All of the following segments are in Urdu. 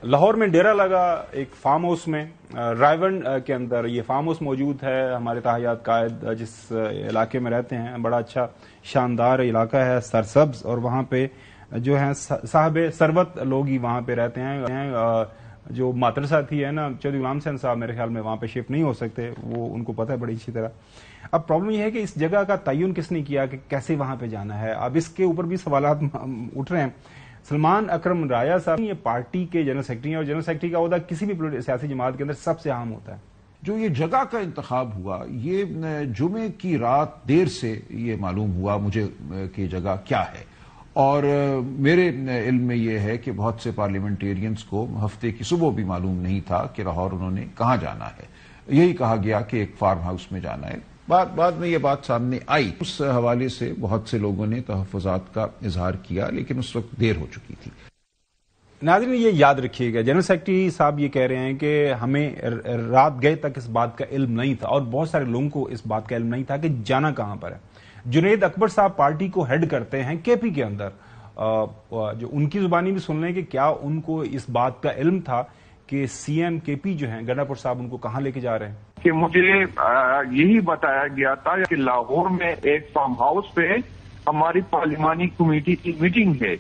لاہور میں ڈیرا لگا ایک فارم ہاؤس میں رائیونڈ کے اندر یہ فارم ہاؤس موجود ہے. ہمارے تاحیات قائد جس علاقے میں رہتے ہیں بڑا اچھا شاندار علاقہ ہے سرسبز, اور وہاں پہ جو ہیں صاحب ثروت لوگ ہی وہاں پہ رہتے ہیں. جو ماتر ساتھی ہے نا چودھری غلام حسین صاحب میرے خیال میں وہاں پہ شفٹ نہیں ہو سکتے, وہ ان کو پتہ ہے بڑی اچھی طرح. اب پرابلم یہ ہے کہ اس جگہ کا تعین کس نے کیا کہ کیسے وہاں پہ جانا ہے. اب اس کے اوپر بھی سوالات اٹھ رہے ہیں. سلمان اکرم رایا صاحب یہ پارٹی کے جنرل سیکرٹری ہیں, اور جنرل سیکرٹری کا عہدہ کسی بھی سیاسی جماعت کے اندر سب سے اہم ہوتا ہے. جو یہ جگہ کا انتخاب ہوا یہ جمعے کی رات دیر سے یہ معلوم ہوا مجھے کہ جگہ کیا ہے, اور میرے علم میں یہ ہے کہ بہت سے پارلیمنٹیرینز کو ہفتے کی صبح بھی معلوم نہیں تھا کہ لاہور انہوں نے کہاں جانا ہے. یہی کہا گیا کہ ایک فارم ہاؤس میں جانا ہے. بعد میں یہ بات سامنے آئی. اس حوالے سے بہت سے لوگوں نے تحفظات کا اظہار کیا, لیکن اس وقت دیر ہو چکی تھی. ناظرین یہ یاد رکھیے گا, جنرل سیکرٹری صاحب یہ کہہ رہے ہیں کہ ہمیں رات گئے تک اس بات کا علم نہیں تھا, اور بہت سارے لوگوں کو اس بات کا علم نہیں تھا کہ جانا کہاں پر ہے. جنید اکبر صاحب پارٹی کو ہیڈ کرتے ہیں کے پی کے اندر, جو ان کی زبانی بھی سن لیں کہ کیا ان کو اس بات کا علم تھا کہ سی ایم کے پی جو ہیں گنڈا پور صاحب ان کو کہاں لے کے جا رہے ہیں. کہ مجھے یہی بتایا گیا تھا کہ لاہور میں ایک فارم ہاؤس پہ ہماری پارلیمانی کمیٹی کی میٹنگ ہے,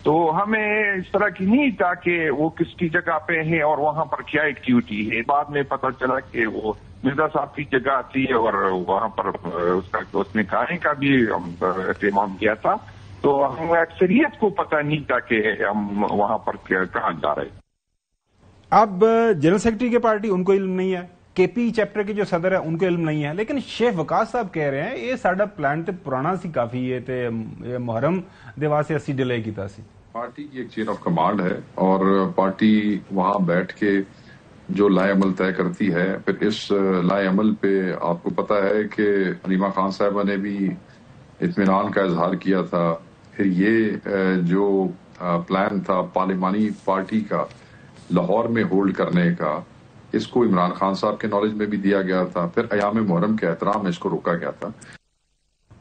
تو ہمیں اس طرح کی نہیں تھا کہ وہ کس کی جگہ پہ ہے اور وہاں پر کیا ایکٹیویٹی ہے. بعد میں پتہ چلا کہ وہ مرزا صاحب کی جگہ تھی اور وہاں پر اس نے کھانے کا بھی اہتمام کیا تھا, تو ہم اکثریت کو پتہ نہیں تھا کہ ہم وہاں پر کہاں جا رہے ہیں. اب جنرل سیکرٹری کے پارٹی ان کو علم نہیں ہے, کے پی چیپٹر کے جو صدر ہے ان کو علم نہیں ہے, لیکن شیخ وقاص صاحب کہہ رہے ہیں یہ ساڈا پلان تے پرانا سی کافی ہے تے محرم دے واسطے اسی ڈیلے کیتا سی. پارٹی کی ایک چین آف کمانڈ ہے اور پارٹی وہاں بیٹھ کے جو لائے عمل طے کرتی ہے. پھر اس لائے عمل پہ آپ کو پتا ہے کہ حلیمہ خان صاحبہ نے بھی اطمینان کا اظہار کیا تھا. پھر یہ جو پلان تھا پارلیمانی پارٹی کا لاہور میں ہولڈ کرنے کا, اس کو عمران خان صاحب کے نالج میں بھی دیا گیا تھا. پھر ایام محرم کے احترام میں اس کو روکا گیا تھا.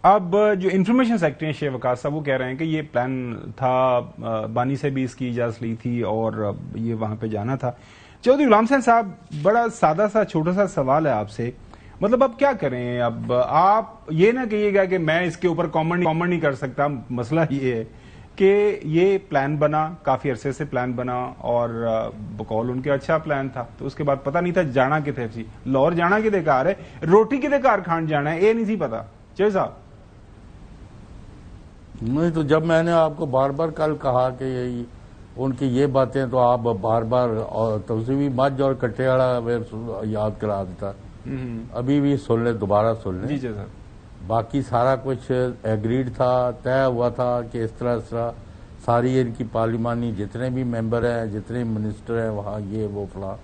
اب جو انفارمیشن سیکرٹری ہیں شیخ وقاص صاحب وہ کہہ رہے ہیں کہ یہ پلان تھا, بانی سے بھی اس کی اجازت لی تھی اور یہ وہاں پہ جانا تھا. چودھری غلام حسین صاحب بڑا سادہ سا چھوٹا سا سوال ہے آپ سے, مطلب اب کیا کریں. اب آپ یہ نہ کہیے گا کہ میں اس کے اوپر کامنٹ نہیں کر سکتا. مسئلہ یہ ہے کہ یہ پلان بنا, کافی عرصے سے پلان بنا اور بقول ان کے اچھا پلان تھا, تو اس کے بعد پتہ نہیں تھا جانا کتے سی. لاہور جانا کتے کار ہے, روٹی کتے کار کھان جانا ہے, یہ نہیں سی پتا. چوہدری صاحب نہیں, تو جب میں نے آپ کو بار بار کل کہا کہ ان کی یہ باتیں تو آپ بار بار توسیعی مجھ اور کٹے والا یاد کرا دیتا. ابھی بھی سن لیں, دوبارہ سن لیں. جی سر. باقی سارا کچھ ایگریڈ تھا, طے ہوا تھا کہ اس طرح ساری ان کی پارلیمانی جتنے بھی ممبر ہیں, جتنے منسٹر ہیں وہاں یہ وہ فلاں,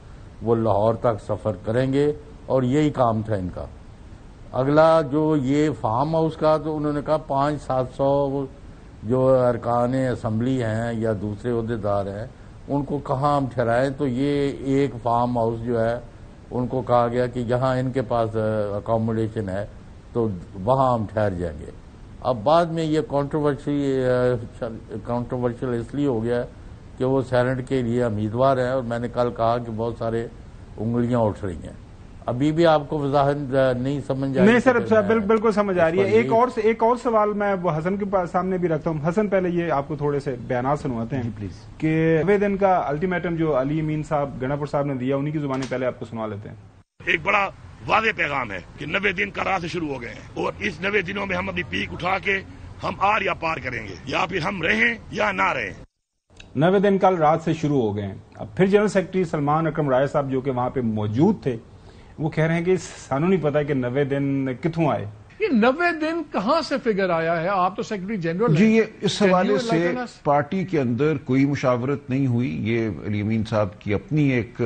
وہ لاہور تک سفر کریں گے, اور یہی کام تھا ان کا. اگلا جو یہ فارم ہاؤس کا, تو انہوں نے کہا 500-700 جو ارکان اسمبلی ہیں یا دوسرے عہدیدار ہیں ان کو کہاں ہم ٹھہرائیں. تو یہ ایک فارم ہاؤس جو ہے ان کو کہا گیا کہ جہاں ان کے پاس اکاموڈیشن ہے تو وہاں ہم ٹھہر جائیں گے. اب بعد میں یہ کانٹروورشل اس لیے ہو گیا کہ وہ سینٹ کے لیے امیدوار ہیں, اور میں نے کل کہا کہ بہت سارے انگلیاں اٹھ رہی ہیں. ابھی بھی آپ کو وضاحت نہیں سمجھ آئی؟ نہیں سر, بالکل سمجھ آ رہی ہے. ایک اور سوال میں حسن کے سامنے بھی رکھتا ہوں. حسن پہلے یہ آپ کو تھوڑے سے بیانات سنواتے ہیں پلیز, کہ 90 دن کا الٹیمیٹم جو علی امین صاحب گنڈا پور صاحب نے دیا, انہی کی زبانی پہلے آپ کو سنوا لیتے ہیں. ایک بڑا واضح پیغام ہے کہ 90 دن کا راہ سے شروع ہو گئے ہیں, اور اس 90 دنوں میں ہم اپنی پیک اٹھا کے ہم آر یا پار کریں گے, یا پھر ہم رہیں یا نہ رہیں. 90 دن کل رات سے شروع ہو گئے ہیں. اب پھر جنرل سیکرٹری سلمان اکرم رائے صاحب جو کہ وہاں پہ موجود تھے وہ کہہ رہے ہیں کہ سانو نہیں پتا کہ 90 دن کتوں آئے. یہ 90 دن کہاں سے فگر آیا ہے؟ آپ تو سیکرٹری جنرل جی, یہ اس حوالے سے پارٹی کے اندر کوئی مشاورت نہیں ہوئی. یہ علی امین صاحب کی اپنی ایک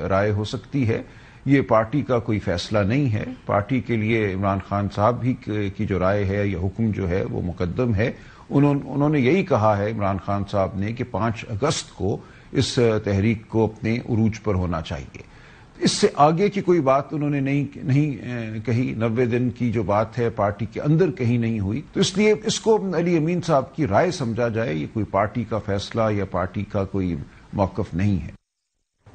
رائے ہو سکتی ہے, یہ پارٹی کا کوئی فیصلہ نہیں ہے. پارٹی کے لیے عمران خان صاحب بھی کی جو رائے ہے یا حکم جو ہے وہ مقدم ہے. انہوں نے یہی کہا ہے عمران خان صاحب نے کہ 5 اگست کو اس تحریک کو اپنے عروج پر ہونا چاہیے. اس سے آگے کی کوئی بات انہوں نے نہیں کہی. 90 دن کی جو بات ہے پارٹی کے اندر کہیں نہیں ہوئی, تو اس لیے اس کو علی امین صاحب کی رائے سمجھا جائے. یہ کوئی پارٹی کا فیصلہ یا پارٹی کا کوئی موقف نہیں ہے.